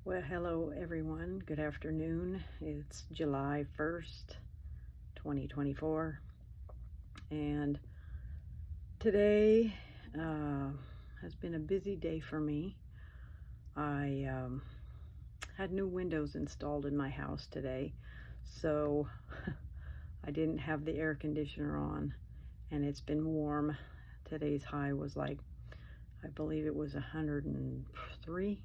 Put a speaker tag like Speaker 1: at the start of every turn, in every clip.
Speaker 1: Well, hello everyone. Good afternoon. It's July 1st, 2024, and today has been a busy day for me. I had new windows installed in my house today, so I didn't have the air conditioner on, and it's been warm. Today's high was I believe it was 103.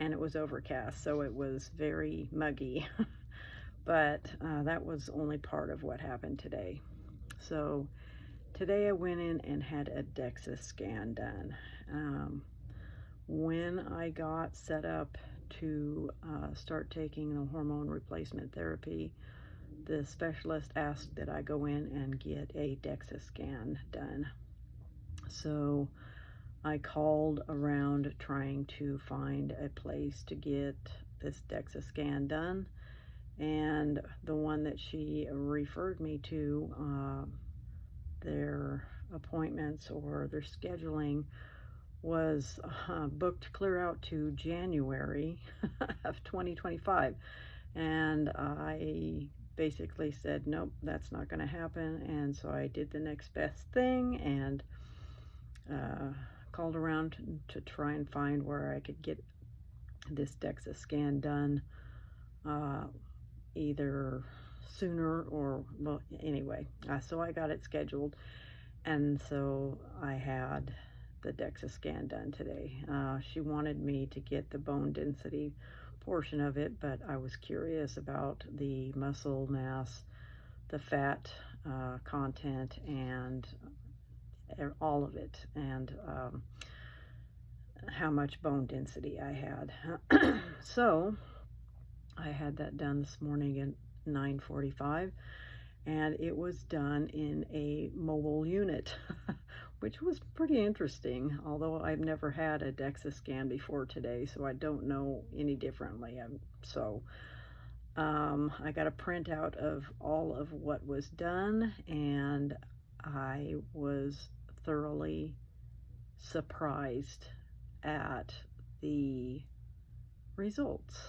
Speaker 1: And it was overcast, so it was very muggy. But that was only part of what happened today. So today I went in and had a DEXA scan done. When I got set up to start taking the hormone replacement therapy, the specialist asked that I go in and get a DEXA scan done. So I called around trying to find a place to get this DEXA scan done, and the one that she referred me to, their appointments or their scheduling was booked clear out to January of 2025, and I basically said, nope, that's not going to happen. And so I did the next best thing and called around to try and find where I could get this DEXA scan done, either sooner or, well, anyway, so I got it scheduled, and so I had the DEXA scan done today. She wanted me to get the bone density portion of it, but I was curious about the muscle mass, the fat content, and all of it, and how much bone density I had. So I had that done this morning at 9:45, and it was done in a mobile unit, which was pretty interesting, although I've never had a DEXA scan before today, so I don't know any differently. I got a printout of all of what was done, and I was thoroughly surprised at the results.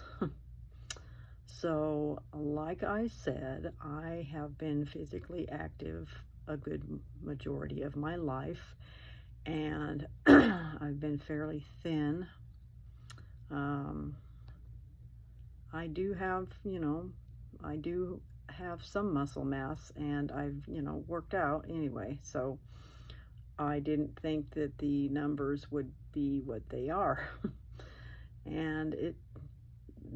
Speaker 1: So, like I said, I have been physically active a good majority of my life, and I've been fairly thin. I do have some muscle mass, and I've, worked out anyway, so I didn't think that the numbers would be what they are. And it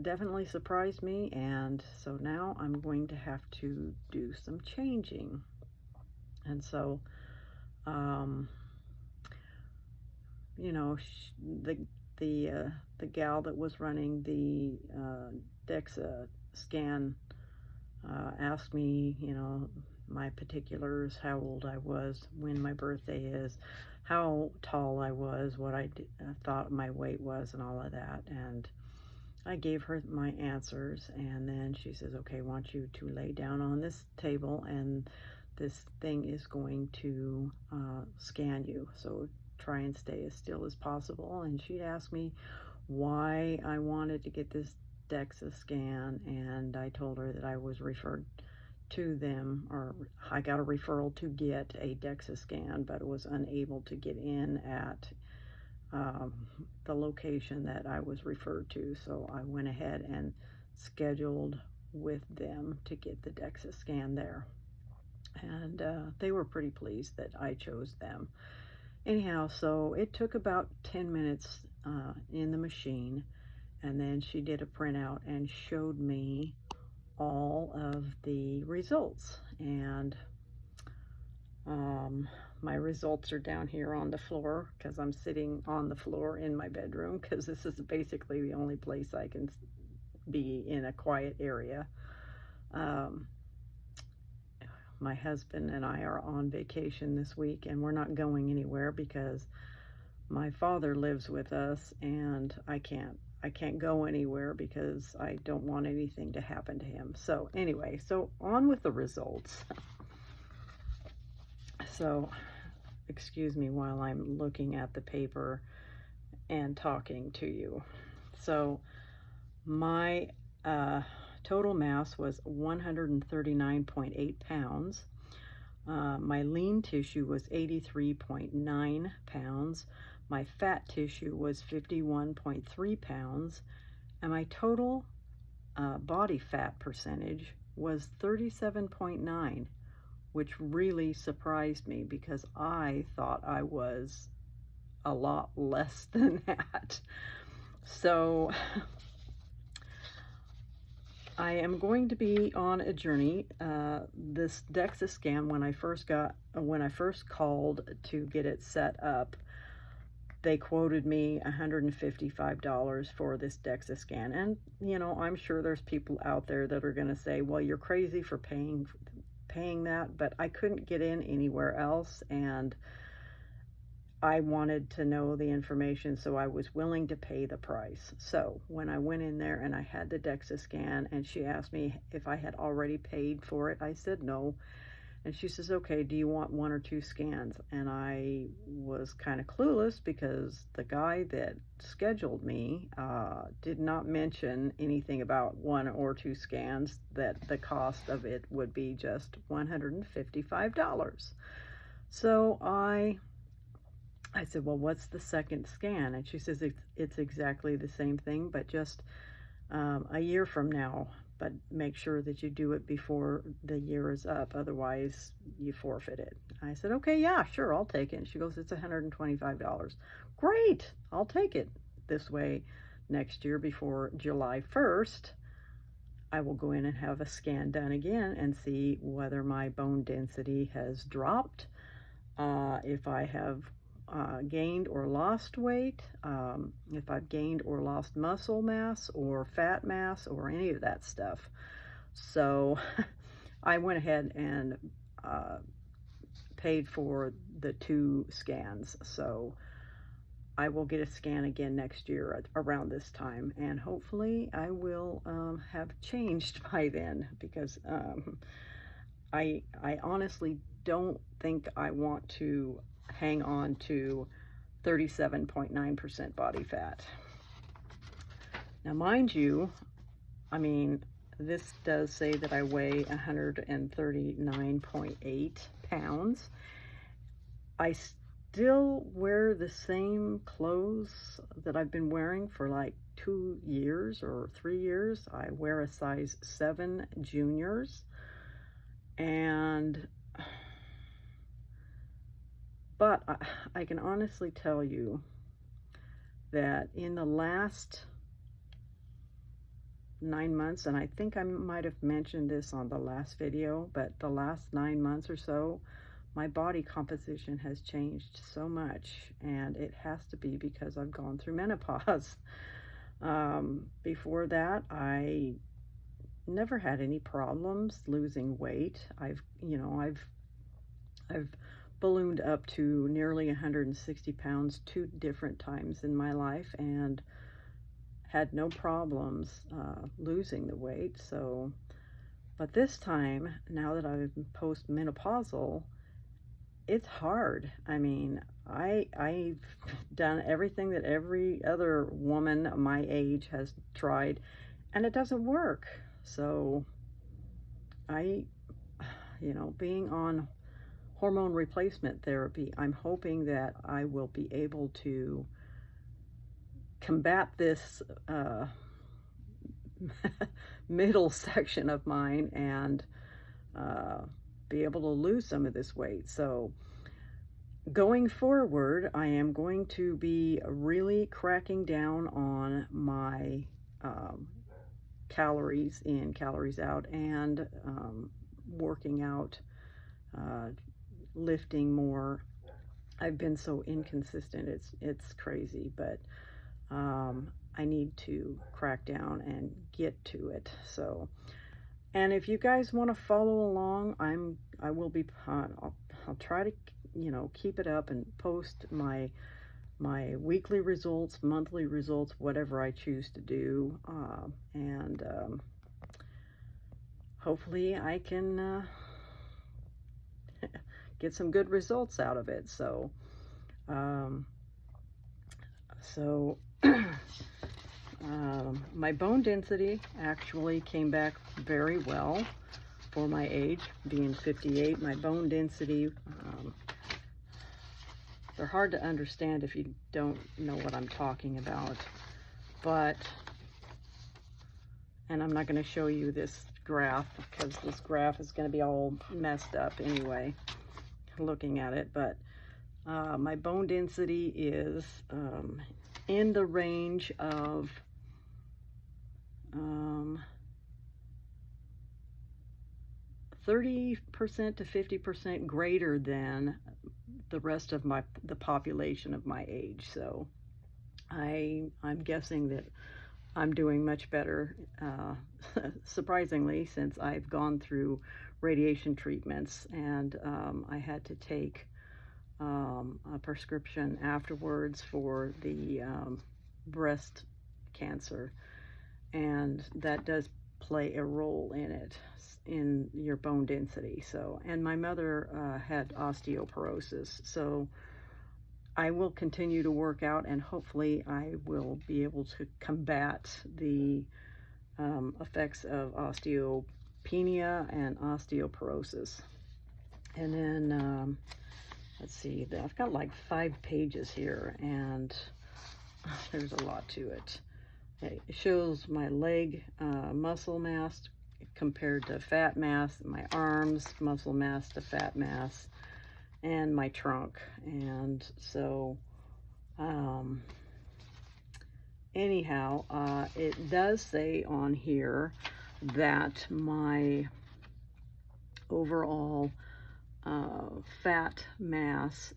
Speaker 1: definitely surprised me, and so now I'm going to have to do some changing. And so, the gal that was running the DEXA scan asked me, my particulars, how old I was, when my birthday is, how tall I was, what I thought my weight was, and all of that. And I gave her my answers, and then she says, okay, I want you to lay down on this table, and this thing is going to scan you, so try and stay as still as possible. And she'd asked me why I wanted to get this DEXA scan, and I told her that I was referred to them, or I got a referral to get a DEXA scan, but was unable to get in at the location that I was referred to. So I went ahead and scheduled with them to get the DEXA scan there, and they were pretty pleased that I chose them. Anyhow, so it took about 10 minutes in the machine, and then she did a printout and showed me all of the results. And my results are down here on the floor, because I'm sitting on the floor in my bedroom, because this is basically the only place I can be in a quiet area. My husband and I are on vacation this week, and we're not going anywhere because my father lives with us, and I can't go anywhere because I don't want anything to happen to him. So anyway, so on with the results. So excuse me while I'm looking at the paper and talking to you. So My total mass was 139.8 pounds. My lean tissue was 83.9 pounds. My fat tissue was 51.3 pounds. And my total body fat percentage was 37.9, which really surprised me because I thought I was a lot less than that. So I am going to be on a journey. This DEXA scan, when I first called to get it set up, they quoted me $155 for this DEXA scan. And, you know, I'm sure there's people out there that are going to say, well, you're crazy for paying that, but I couldn't get in anywhere else, and I wanted to know the information, so I was willing to pay the price. So when I went in there and I had the DEXA scan, and she asked me if I had already paid for it, I said no. And she says, okay, do you want 1 or 2 scans? And I was kind of clueless because the guy that scheduled me did not mention anything about 1 or 2 scans, that the cost of it would be just $155. So I said, well, what's the second scan? And she says, it's exactly the same thing, but just a year from now. But make sure that you do it before the year is up, otherwise you forfeit it. I said, okay, yeah, sure, I'll take it. And she goes, it's $125. Great, I'll take it. This way, next year before July 1st, I will go in and have a scan done again and see whether my bone density has dropped, if I have gained or lost weight, if I've gained or lost muscle mass or fat mass or any of that stuff. So I went ahead and paid for the 2 scans. So I will get a scan again next year around this time, and hopefully I will have changed by then, because I honestly don't think I want to hang on to 37.9% body fat. Now, mind you, I mean, this does say that I weigh 139.8 pounds. I still wear the same clothes that I've been wearing for like 2 years or 3 years. I wear a size 7 juniors, but I can honestly tell you that in the last 9 months, and I think I might have mentioned this on the last video, but the last 9 months or so, my body composition has changed so much, and it has to be because I've gone through menopause. Before that, I never had any problems losing weight. I've ballooned up to nearly 160 pounds 2 different times in my life, and had no problems losing the weight. So, but this time, now that I'm postmenopausal, it's hard. I mean, I've done everything that every other woman my age has tried, and it doesn't work. So being on hormone replacement therapy, I'm hoping that I will be able to combat this middle section of mine and be able to lose some of this weight. So going forward, I am going to be really cracking down on my calories in, calories out, and working out, lifting more. I've been so inconsistent, it's crazy, but I need to crack down and get to it. So, and if you guys want to follow along, I will be I'll try to keep it up and post my weekly results, monthly results, whatever I choose to do, and hopefully I can get some good results out of it. So My bone density actually came back very well for my age, being 58. My bone density, they're hard to understand if you don't know what I'm talking about, but, and I'm not going to show you this graph because this graph is going to be all messed up anyway, looking at it, but my bone density is in the range of 30% to 50% greater than the rest of the population of my age. So I'm guessing that I'm doing much better, surprisingly, since I've gone through radiation treatments, and I had to take a prescription afterwards for the breast cancer, and that does play a role in it, in your bone density. So, and my mother had osteoporosis, so I will continue to work out, and hopefully I will be able to combat the effects of osteopenia and osteoporosis. And then let's see, I've got like 5 pages here, and there's a lot to it. It shows my leg muscle mass compared to fat mass, my arms muscle mass to fat mass, and my trunk. And so anyhow, it does say on here that my overall fat mass,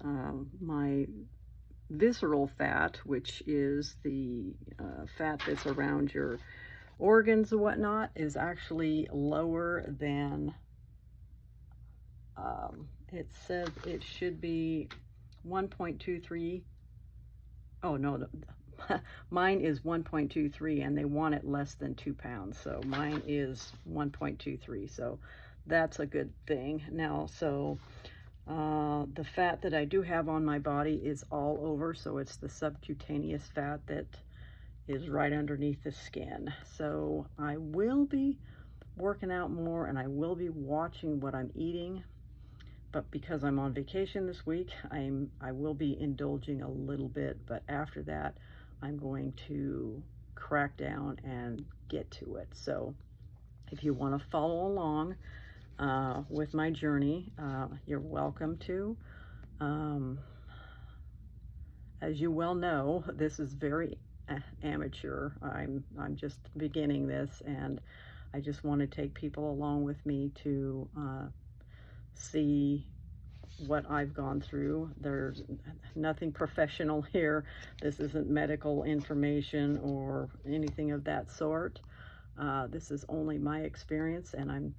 Speaker 1: my visceral fat, which is the fat that's around your organs and whatnot, is actually lower than, it says it should be 1.23. Oh no, mine is 1.23, and they want it less than 2 pounds, so mine is 1.23, so that's a good thing. Now, so the fat that I do have on my body is all over, so it's the subcutaneous fat that is right underneath the skin. So I will be working out more, and I will be watching what I'm eating, but because I'm on vacation this week, I will be indulging a little bit, but after that I'm going to crack down and get to it. So if you want to follow along with my journey, you're welcome to. As you well know, this is very amateur. I'm just beginning this, and I just want to take people along with me to see what I've gone through. There's nothing professional here. This isn't medical information or anything of that sort. This is only my experience, and I'm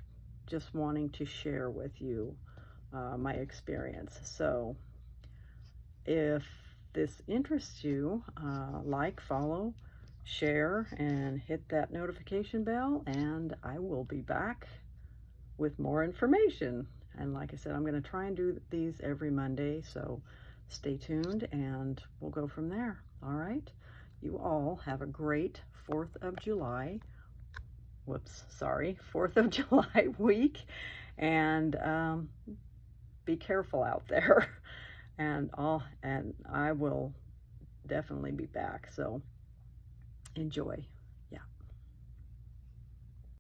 Speaker 1: just wanting to share with you my experience. So if this interests you, like, follow, share, and hit that notification bell, and I will be back with more information. And like I said, I'm going to try and do these every Monday, so stay tuned, and we'll go from there. All right? You all have a great 4th of July. 4th of July week, and be careful out there. And I will definitely be back, so enjoy.